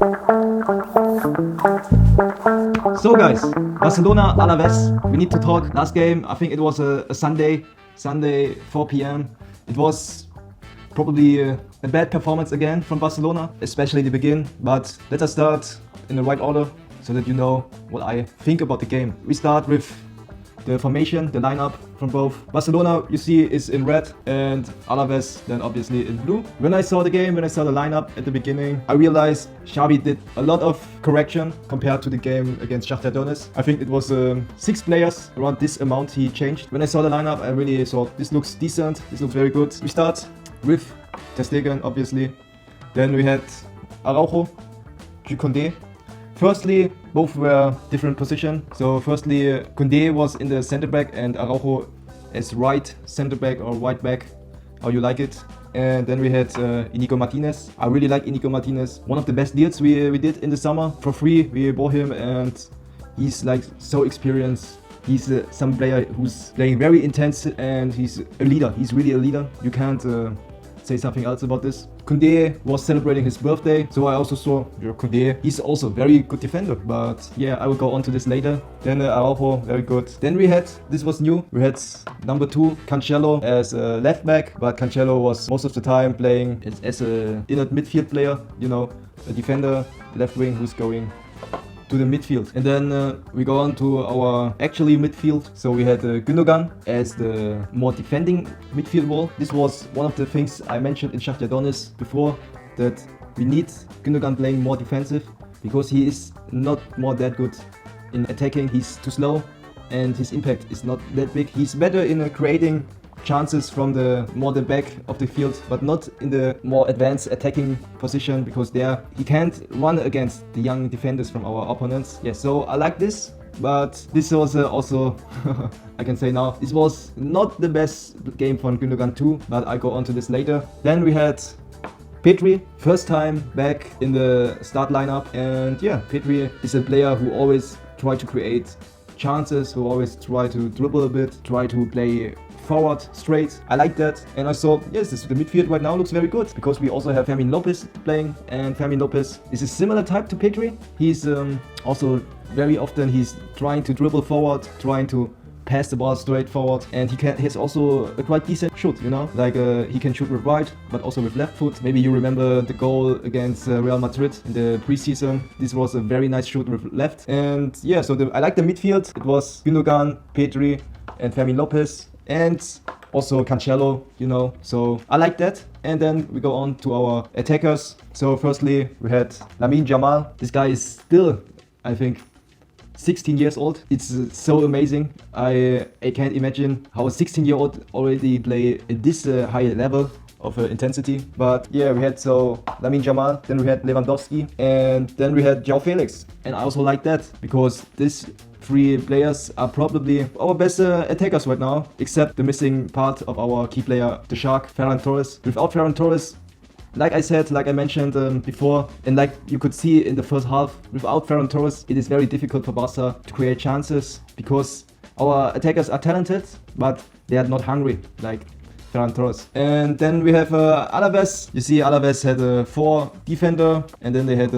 So guys, Barcelona, Alaves, we need to talk. Last game, I think it was a Sunday 4 p.m. It was probably a bad performance again from Barcelona, especially the begin. But let us start in the right order so that you know what I think about the game. We start with the formation, the lineup from both. Barcelona, you see, is in red and Alaves then obviously in blue. When I saw the game, when I saw the lineup at the beginning, I realized Xavi did a lot of correction compared to the game against Shakhtar Donetsk. I think it was 6 players, around this amount he changed. When I saw the lineup, I really thought this looks decent, this looks very good. We start with Ter Stegen, obviously. Then we had Araujo, Koundé. Firstly, both were different position. So firstly, Koundé was in the center back and Araujo as right center back or right back, how you like it. And then we had Inigo Martinez. I really like Inigo Martinez. One of the best deals we did in the summer. For free, we bought him and he's like so experienced. He's some player who's playing very intense and he's a leader. He's really a leader. You can't say something else about this. Koundé was celebrating his birthday, so I also saw Koundé. He's also a very good defender, but yeah, I will go on to this later. Then Araujo, very good. Then we had, this was new, we had number 2, Cancelo as a left back, but Cancelo was most of the time playing as a inner midfield player, you know, a defender, left wing who's going to the midfield. And then we go on to our actually midfield. So we had Gündogan as the more defending midfield role. This was one of the things I mentioned in Shakhtar Donetsk before, that we need Gündogan playing more defensive because he is not more that good in attacking. He's too slow and his impact is not that big. He's better in creating chances from the back of the field, but not in the more advanced attacking position, because there he can't run against the young defenders from our opponents. Yeah, so I like this, but this was also I can say now, this was not the best game for Gündogan too, but I go on to this later. Then we had Pedri, first time back in the start lineup, and yeah, Pedri is a player who always try to create chances, who always try to dribble a bit, try to play forward straight. I like that, and I saw, yes, the midfield right now looks very good because we also have Fermin Lopez playing, and Fermin Lopez is a similar type to Pedri. He's also very often he's trying to dribble forward, trying to pass the ball straight forward, and he has also a quite decent shoot, you know, like he can shoot with right but also with left foot. Maybe you remember the goal against Real Madrid in the preseason. This was a very nice shoot with left. And yeah, so I like the midfield. It was Gündogan, Pedri and Fermin Lopez and also Cancelo, you know, so I like that. And then we go on to our attackers. So firstly we had Lamine Yamal. This guy is still, I think, 16 years old. It's so amazing. I can't imagine how a 16-year-old already play at this high level of intensity. But yeah, we had so Lamine Yamal, then we had Lewandowski, and then we had João Felix. And I also like that because this 3 players are probably our best attackers right now, except the missing part of our key player, the Shark, Ferran Torres. Without Ferran Torres, like I said, like I mentioned before, and like you could see in the first half, without Ferran Torres, it is very difficult for Barca to create chances because our attackers are talented, but they are not hungry like Ferran Torres. And then we have Alaves. You see, Alaves had 4 defender, and then they had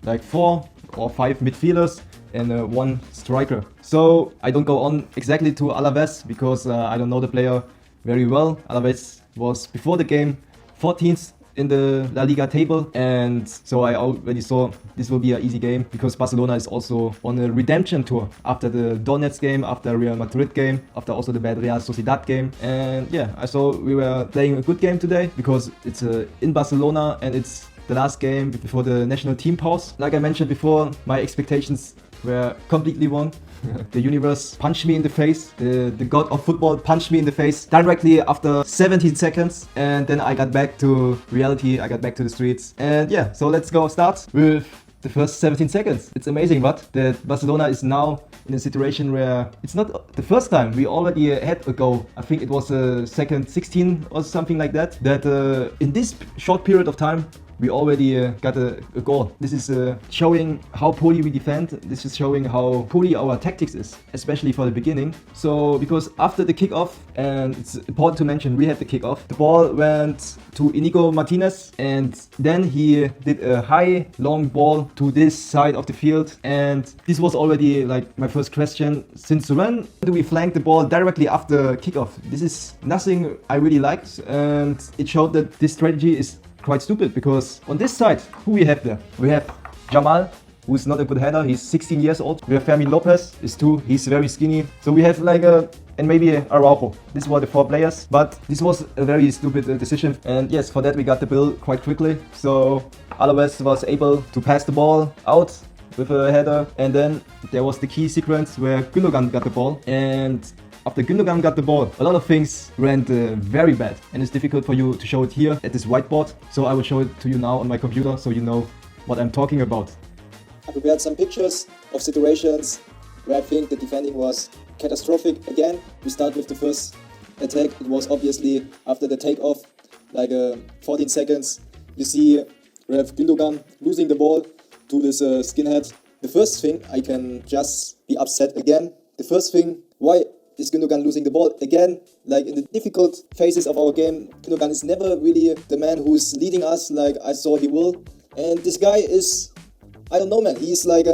like 4 or 5 midfielders and 1 striker. So I don't go on exactly to Alaves because I don't know the player very well. Alaves was before the game 14th in the La Liga table, and so I already saw this will be an easy game because Barcelona is also on a redemption tour after the Donetsk game, after Real Madrid game, after also the bad Real Sociedad game. And yeah, I saw we were playing a good game today because it's in Barcelona and it's the last game before the national team pause. Like I mentioned before, my expectations were completely wrong. The universe punched me in the face. The god of football punched me in the face directly after 17 seconds. And then I got back to reality. I got back to the streets. And yeah, so let's go start with the first 17 seconds. It's amazing, but that Barcelona is now in a situation where it's not the first time. We already had a goal. I think it was second 16 or something like that. That in this short period of time, we already got a goal. This is showing how poorly we defend. This is showing how poorly our tactics is, especially for the beginning. So because after the kickoff, and it's important to mention we had the kickoff, the ball went to Inigo Martinez, and then he did a high long ball to this side of the field, and this was already like my first question. Since when do we flank the ball directly after kickoff? This is nothing I really liked, and it showed that this strategy is quite stupid, because on this side, who we have there? We have Jamal, who's not a good header, he's 16 years old. We have Fermin Lopez, is 2, he's very skinny. So we have like and maybe Araujo. These were the 4 players, but this was a very stupid decision. And yes, for that we got the bill quite quickly. So Alaves was able to pass the ball out with a header, and then there was the key sequence where Gündogan got the ball, and after Gündogan got the ball, a lot of things went very bad, and it's difficult for you to show it here at this whiteboard. So I will show it to you now on my computer so you know what I'm talking about. I prepared some pictures of situations where I think the defending was catastrophic. Again, we start with the first attack. It was obviously after the takeoff, like 14 seconds. You see we have Gündogan losing the ball to this skinhead. The first thing, I can just be upset again. The first thing, why is Gündogan losing the ball again? Like in the difficult phases of our game, Gündogan is never really the man who's leading us like I saw he will. And this guy is, I don't know, man. He's like,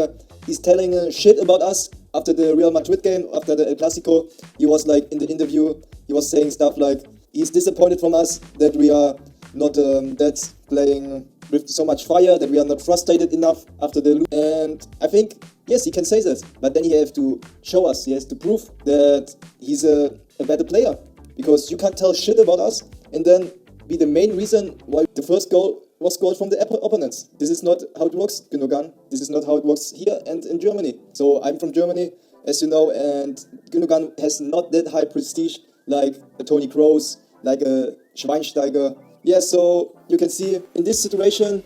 he's telling shit about us after the Real Madrid game, after the El Clasico. He was like in the interview, he was saying stuff like he's disappointed from us that we are not that playing with so much fire, that we are not frustrated enough after the lose. And I think, yes, he can say that, but then he has to show us, he has to prove that he's a better player, because you can't tell shit about us and then be the main reason why the first goal was scored from the opponents. This is not how it works, Gündogan. This is not how it works here and in Germany. So I'm from Germany, as you know, and Gündogan has not that high prestige like a Toni Kroos, like a Schweinsteiger. Yeah, so you can see in this situation,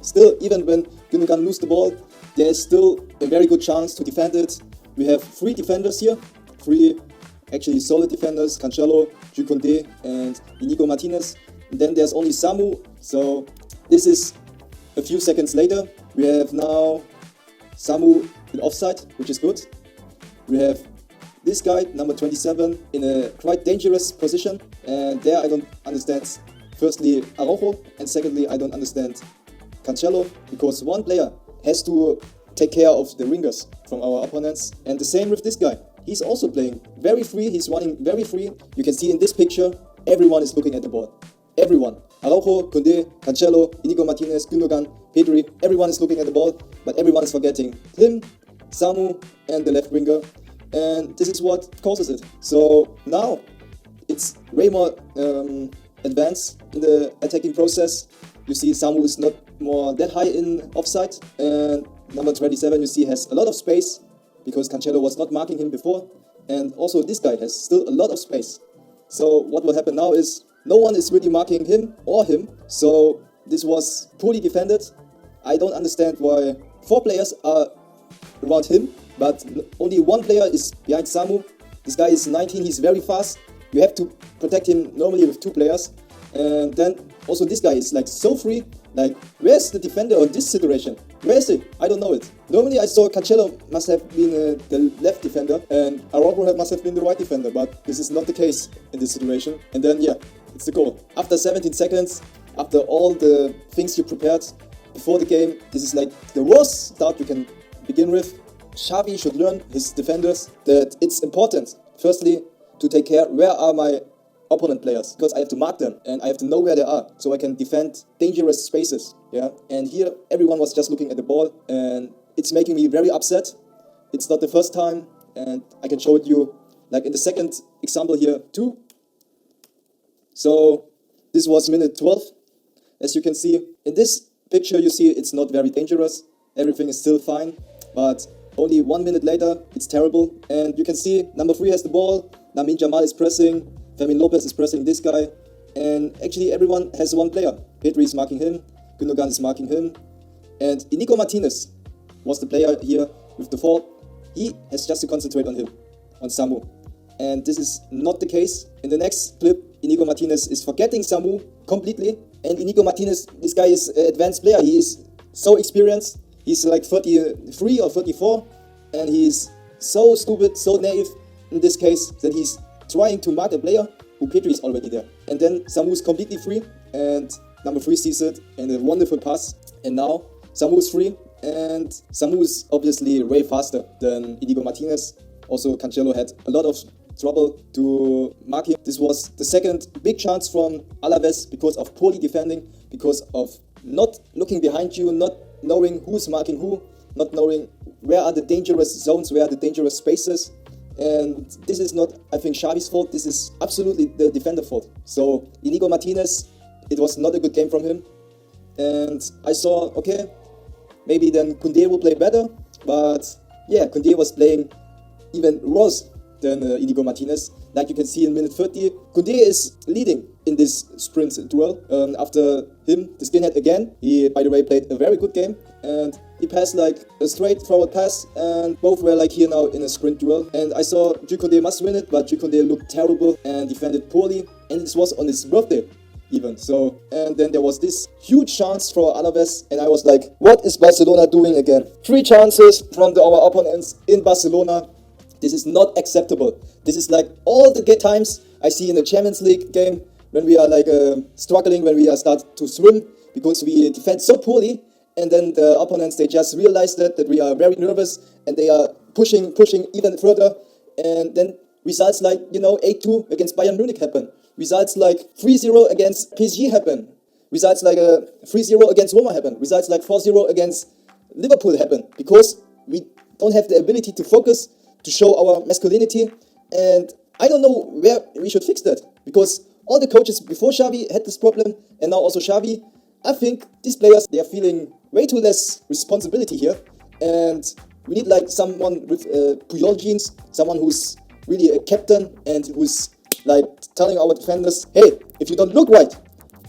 still, even when Gündogan loses the ball, there is still a very good chance to defend it. We have 3 defenders here, 3 actually solid defenders, Cancelo, Jules Koundé and Inigo Martinez. And then there's only Samu, so this is a few seconds later. We have now Samu in offside, which is good. We have this guy, number 27, in a quite dangerous position, and there I don't understand, firstly, Araujo, and secondly, I don't understand Cancelo, because one player has to take care of the wingers from our opponents, and the same with this guy. He's also playing very free, he's running very free. You can see in this picture, everyone is looking at the ball. Everyone. Araujo, Koundé, Cancelo, Inigo Martinez, Gündogan, Pedri, everyone is looking at the ball, but everyone is forgetting him, Samu, and the left winger. And this is what causes it. So now it's way more advanced in the attacking process. You see Samu is not more that high in offside, and number 27 you see has a lot of space because Cancelo was not marking him before, and also this guy has still a lot of space. So what will happen now is no one is really marking him or him, so this was poorly defended. I don't understand why 4 players are around him, but only 1 player is behind Samu. This guy is 19, he's very fast. You have to protect him normally with 2 players. And then also this guy is like so free. Like, where's the defender on this situation? Where is he? I don't know it. Normally I saw Cancelo must have been the left defender and Araujo must have been the right defender, but this is not the case in this situation. And then yeah, it's the goal. After 17 seconds, after all the things you prepared before the game, this is like the worst start you can begin with. Xavi should learn his defenders that it's important, firstly, to take care where are my opponent players, because I have to mark them and I have to know where they are so I can defend dangerous spaces. Yeah, and here everyone was just looking at the ball and it's making me very upset. It's not the first time, and I can show it you like in the second example here too. So this was minute 12. As you can see in this picture, you see it's not very dangerous, everything is still fine, but only 1 minute later, it's terrible. And you can see number 3 has the ball, Lamine Yamal is pressing, Fermin Lopez is pressing this guy, and actually everyone has 1 player. Pedri is marking him, Gündogan is marking him, and Inigo Martinez was the player here with the fault. He has just to concentrate on him, on Samu. And this is not the case. In the next clip, Inigo Martinez is forgetting Samu completely, And Inigo Martinez, this guy is an advanced player. He is so experienced. He's like 33 or 34, and he's so stupid, so naive in this case that he's trying to mark a player who Petri is already there. And then Samu's completely free, and number 3 sees it and a wonderful pass. And now Samu's free, and Samu is obviously way faster than Inigo Martinez. Also, Cancelo had a lot of trouble to mark him. This was the second big chance from Alaves because of poorly defending, because of not looking behind you, not knowing who's marking who, not knowing where are the dangerous zones, where are the dangerous spaces. And this is not, I think, Xavi's fault. This is absolutely the defender's fault. So Inigo Martinez, it was not a good game from him. And I saw, okay, maybe then Koundé will play better. But yeah, Koundé was playing even worse than Inigo Martinez. Like you can see in minute 30, Koundé is leading in this sprint duel. After him, the skinhead again. He, by the way, played a very good game. And he passed like a straightforward pass, and both were like here now in a sprint duel. And I saw Jules Koundé must win it, but Jules Koundé looked terrible and defended poorly. And this was on his birthday even. So, and then there was this huge chance for Alaves, and I was like, what is Barcelona doing again? 3 chances from our opponents in Barcelona. This is not acceptable. This is like all the times I see in the Champions League game when we are like struggling, when we are start to swim because we defend so poorly, and then the opponents, they just realize that we are very nervous and they are pushing even further, and then results like 8-2 against Bayern Munich happen. Results like 3-0 against PSG happen. Results like 3-0 against Roma happen. Results like 4-0 against Liverpool happen because we don't have the ability to focus, to show our masculinity. And I don't know where we should fix that, because all the coaches before Xavi had this problem, and now also Xavi. I think these players, they are feeling way too less responsibility here, and we need like someone with Puyol genes, someone who's really a captain and who's like telling our defenders, hey, if you don't look right,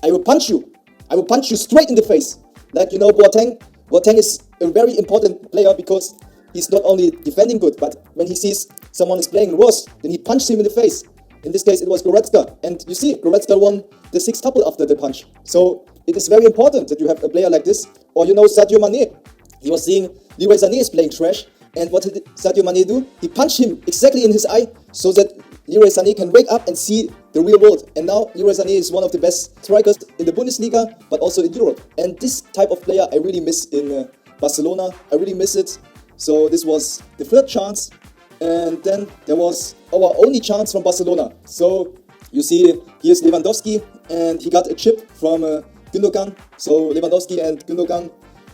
I will punch you. I will punch you straight in the face. Like, Boateng. Boateng is a very important player because he's not only defending good, but when he sees someone is playing worse, then he punches him in the face. In this case, it was Goretzka. And you see, Goretzka won the 6th tuple after the punch. So it is very important that you have a player like this. Or Sadio Mane. He was seeing Leroy Sané is playing trash. And what did Sadio Mane do? He punched him exactly in his eye so that Leroy Sané can wake up and see the real world. And now Leroy Sané is one of the best strikers in the Bundesliga, but also in Europe. And this type of player I really miss in Barcelona. I really miss it. So this was the 3rd chance, and then there was our only chance from Barcelona. So you see, here's Lewandowski, and he got a chip from Gündogan. So Lewandowski and Gündogan,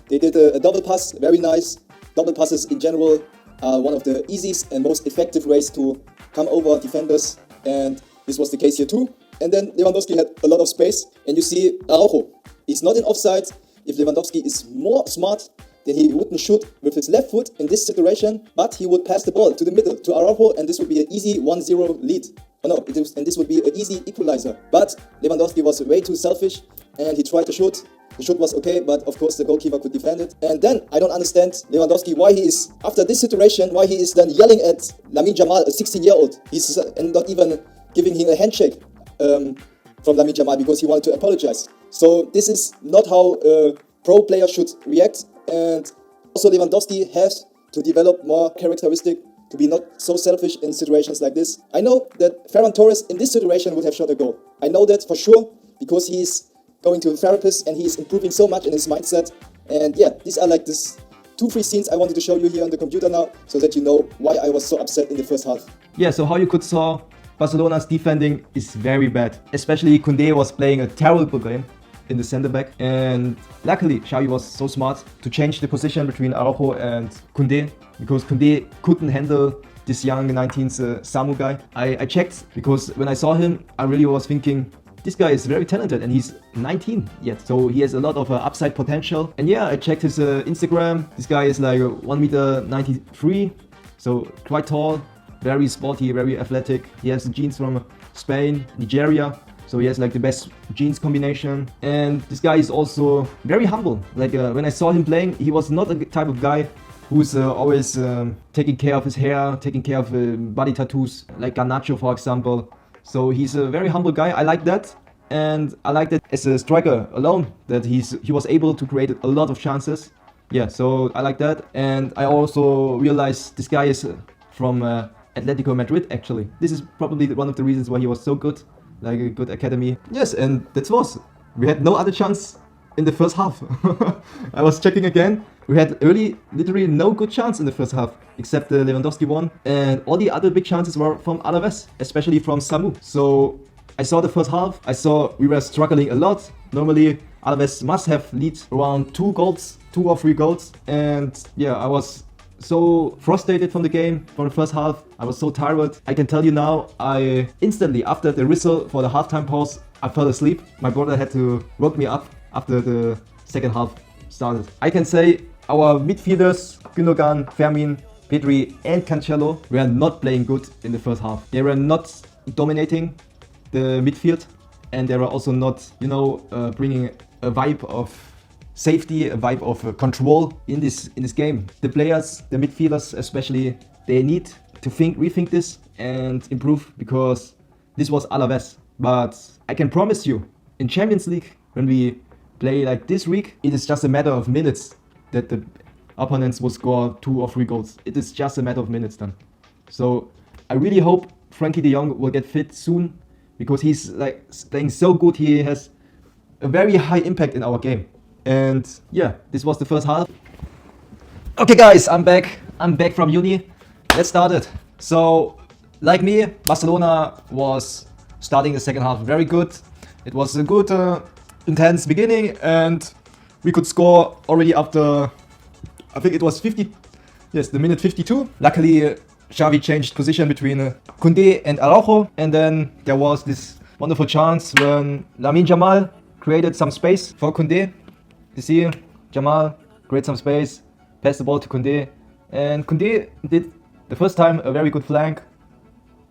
they did a double pass, very nice. Double passes in general are one of the easiest and most effective ways to come over defenders, and this was the case here too. And then Lewandowski had a lot of space, and you see Araujo. He's not in offside. If Lewandowski is more smart, then he wouldn't shoot with his left foot in this situation, but he would pass the ball to the middle, to Araujo, and this would be an easy 1-0 lead. And this would be an easy equalizer. But Lewandowski was way too selfish, and he tried to shoot. The shot was okay, but of course the goalkeeper could defend it. And then I don't understand Lewandowski, why he is, after this situation, why he is then yelling at Lamine Yamal, a 16-year-old. He's and not even giving him a handshake from Lamine Yamal because he wanted to apologize. So this is not how a pro player should react. And also Lewandowski has to develop more characteristic to be not so selfish in situations like this. I know that Ferran Torres in this situation would have shot a goal. I know that for sure because he's going to a therapist and he's improving so much in his mindset. And yeah, these are like this 2-3 scenes I wanted to show you here on the computer now so that you know why I was so upset in the first half. Yeah, so how you could saw Barcelona's defending is very bad. Especially Koundé was playing a terrible game in the center back, and luckily Xavi was so smart to change the position between Araujo and Koundé, because Koundé couldn't handle this young 19th Samu guy. I checked because when I saw him I really was thinking this guy is very talented and he's 19 yet, so he has a lot of upside potential. And yeah, I checked his Instagram. This guy is like 1 meter 93, so quite tall, very sporty, very athletic. He has the genes from Spain, Nigeria. So he has like the best genes combination, and this guy is also very humble. Like when I saw him playing, he was not the type of guy who's always taking care of his hair, taking care of body tattoos, like Garnacho for example. So he's a very humble guy. I like that. and I like that as a striker alone, that he was able to create a lot of chances. Yeah, so I like that, and I also realized this guy is from Atletico Madrid actually. This is probably one of the reasons why he was so good, like a good academy. Yes, and that was. We had no other chance in the first half. I was checking again. We had literally no good chance in the first half, except the Lewandowski one, and all the other big chances were from Alaves, especially from Samu. So I saw the first half. I saw we were struggling a lot. Normally Alaves must have lead around 2 or 3 goals, and yeah, I was so frustrated from the game for the first half. I was so tired. I can tell you now, I instantly after the whistle for the halftime pause, I fell asleep. My brother had to wake me up after the second half started. I can say our midfielders, Gündogan, Fermin, Pedri and Cancelo were not playing good in the first half. They were not dominating the midfield, and they were also not, bringing a vibe of safety, a vibe of control in this game. The players, the midfielders especially, they need to rethink this and improve, because this was Alaves. But I can promise you, in Champions League, when we play like this week, it is just a matter of minutes that the opponents will score 2 or 3 goals. It is just a matter of minutes then. So I really hope Frankie de Jong will get fit soon, because he's like playing so good. He has a very high impact in our game. And yeah, this was the first half. Okay guys, I'm back from uni. Let's start it. So like me, Barcelona was starting the second half very good. It was a good intense beginning, and we could score already after, I think it was the minute 52. Luckily Xavi changed position between Koundé and Araujo, and then there was this wonderful chance when Lamine Yamal created some space for Koundé. You see, Yamal created some space, passed the ball to Koundé, and Koundé did the first time a very good flank.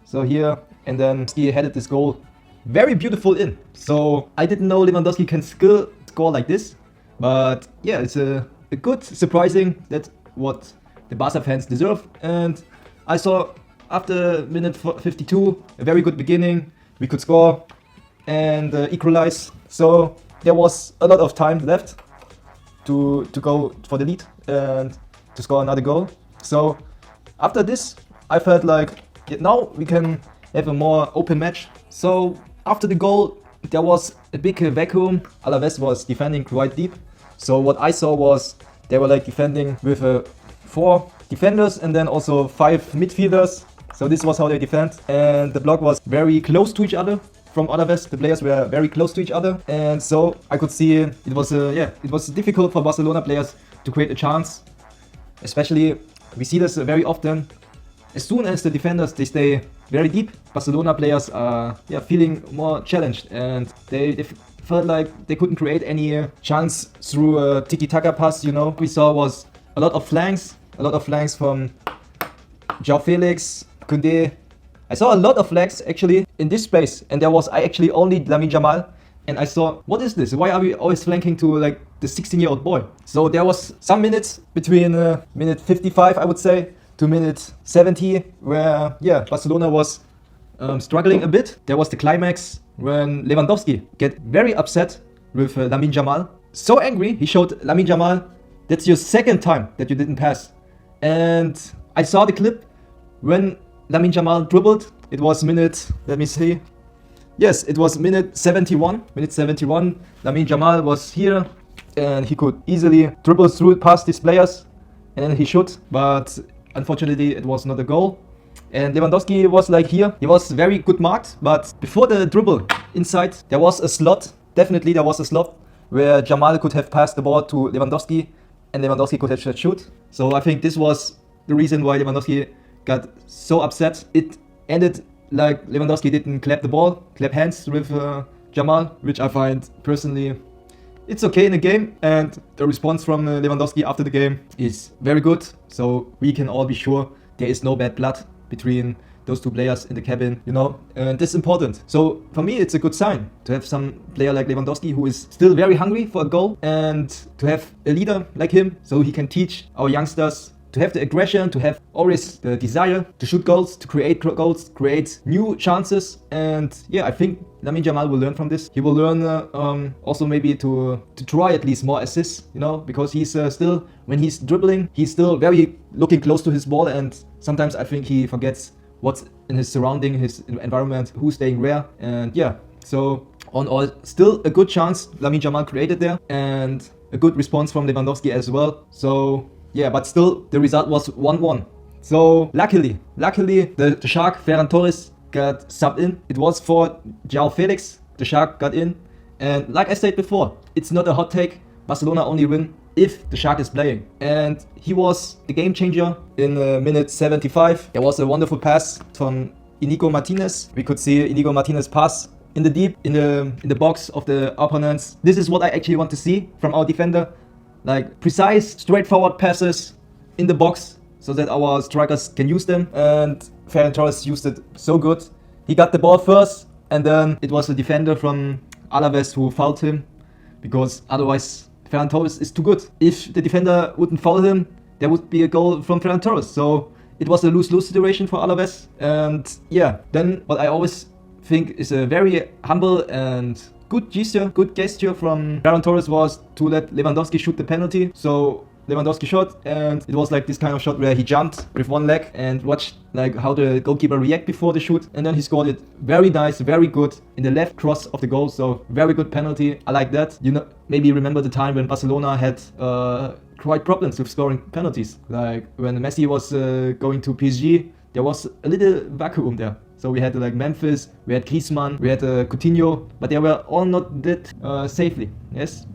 So here, and then he headed this goal very beautiful in. So I didn't know Lewandowski can still score like this, but yeah, it's a good surprising. That's what the Barca fans deserve. And I saw after minute 52 a very good beginning. We could score and equalize. So there was a lot of time left to go for the lead and to score another goal. So after this, I felt like now we can have a more open match. So after the goal, there was a big vacuum. Alaves was defending quite deep. So what I saw was they were like defending with 4 defenders and then also 5 midfielders. So this was how they defend, and the block was very close to each other. From Alaves, the players were very close to each other, and so I could see it was difficult for Barcelona players to create a chance. Especially, we see this very often. As soon as the defenders they stay very deep, Barcelona players are feeling more challenged, and they felt like they couldn't create any chance through a tiki-taka pass. We saw was a lot of flanks from João Felix, Koundé. I saw a lot of flanks actually in this space, and there was actually only Lamine Yamal, and I saw, what is this? Why are we always flanking to like the 16-year-old boy? So there was some minutes between minute 55, I would say, to minute 70, where Barcelona was struggling a bit. There was the climax when Lewandowski get very upset with Lamine Yamal. So angry, he showed Lamine Yamal, that's your second time that you didn't pass. And I saw the clip when Lamine Yamal dribbled. It was minute, let me see. Yes, it was minute 71. Minute 71. Lamine Yamal was here, and he could easily dribble through past these players, and then he shoot. But unfortunately, it was not a goal. And Lewandowski was like here. He was very good marked, but before the dribble inside, there was a slot. Definitely there was a slot where Yamal could have passed the ball to Lewandowski, and Lewandowski could have shoot. So I think this was the reason why Lewandowski got so upset. It ended like Lewandowski didn't clap hands with Yamal, which I find personally it's okay in the game, and the response from Lewandowski after the game is very good. So we can all be sure there is no bad blood between those two players in the cabin, and this is important. So for me, it's a good sign to have some player like Lewandowski who is still very hungry for a goal, and to have a leader like him so he can teach our youngsters to have the aggression, to have always the desire to shoot goals, to create goals, create new chances. And yeah, I think Lamine Yamal will learn from this. He will learn also maybe to try at least more assists, you know, because he's still, when he's dribbling, he's still very looking close to his ball, and sometimes I think he forgets what's in his surrounding, his environment, who's staying where. And yeah, so on all, still a good chance Lamine Yamal created there, and a good response from Lewandowski as well. So yeah, but still the result was 1-1. So luckily the Shark Ferran Torres got subbed in. It was for João Felix. The Shark got in, and like I said before, it's not a hot take. Barcelona only win if the Shark is playing, and he was the game changer in minute 75. There was a wonderful pass from Inigo Martinez. We could see Inigo Martinez pass in the deep, in the box of the opponents. This is what I actually want to see from our defender, like precise, straightforward passes in the box so that our strikers can use them. And Ferran Torres used it so good. He got the ball first, and then it was the defender from Alaves who fouled him, because otherwise Ferran Torres is too good. If the defender wouldn't foul him, there would be a goal from Ferran Torres. So it was a lose-lose situation for Alaves. And yeah, then what I always think is a very humble and good gesture from Ferran Torres was to let Lewandowski shoot the penalty. So Lewandowski shot, and it was like this kind of shot where he jumped with one leg and watched like how the goalkeeper react before the shoot, and then he scored it. Very nice, very good in the left cross of the goal. So very good penalty. I like that. You know, maybe remember the time when Barcelona had quite problems with scoring penalties. Like when Messi was going to PSG, there was a little vacuum there. So we had like Memphis, we had Griezmann, we had Coutinho, but they were all not that safely. Yes,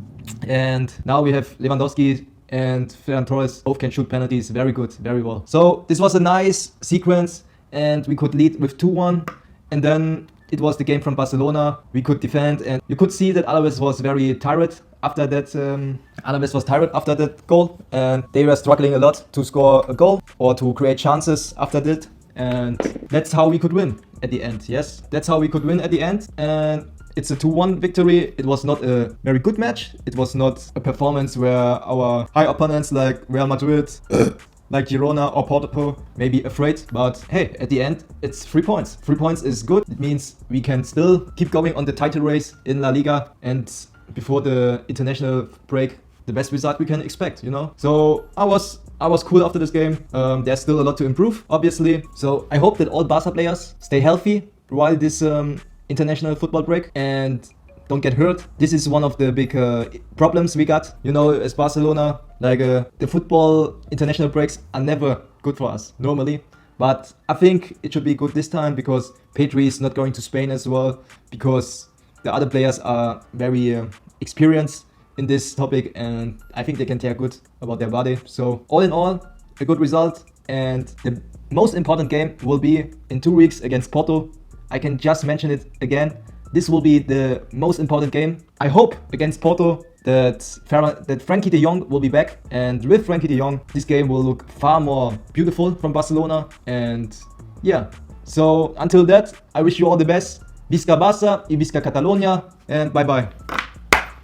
and now we have Lewandowski and Ferran Torres. Both can shoot penalties. Very good, very well. So this was a nice sequence, and we could lead with 2-1, and then it was the game from Barcelona. We could defend, and you could see that Alaves was very tired after that. Alaves was tired after that goal, and they were struggling a lot to score a goal or to create chances after that. And that's how we could win at the end. Yes, that's how we could win at the end. And it's a 2-1 victory. It was not a very good match. It was not a performance where our high opponents like Real Madrid, like Girona or Porto may be afraid. But hey, at the end, it's 3 points. 3 points is good. It means we can still keep going on the title race in La Liga. And before the international break, the best result we can expect, you know. So I was cool after this game. There's still a lot to improve, obviously. So I hope that all Barca players stay healthy while this international football break and don't get hurt. This is one of the big problems we got, you know, as Barcelona. Like the football international breaks are never good for us normally. But I think it should be good this time, because Pedri is not going to Spain as well, because the other players are very experienced in this topic, and I think they can take good about their body. So all in all, a good result, and the most important game will be in 2 weeks against Porto. I can just mention it again. This will be the most important game. I hope against Porto that Frenkie de Jong will be back, and with Frenkie de Jong, this game will look far more beautiful from Barcelona. And yeah, so until that, I wish you all the best. Visca Barça y Visca Catalonia, and bye bye.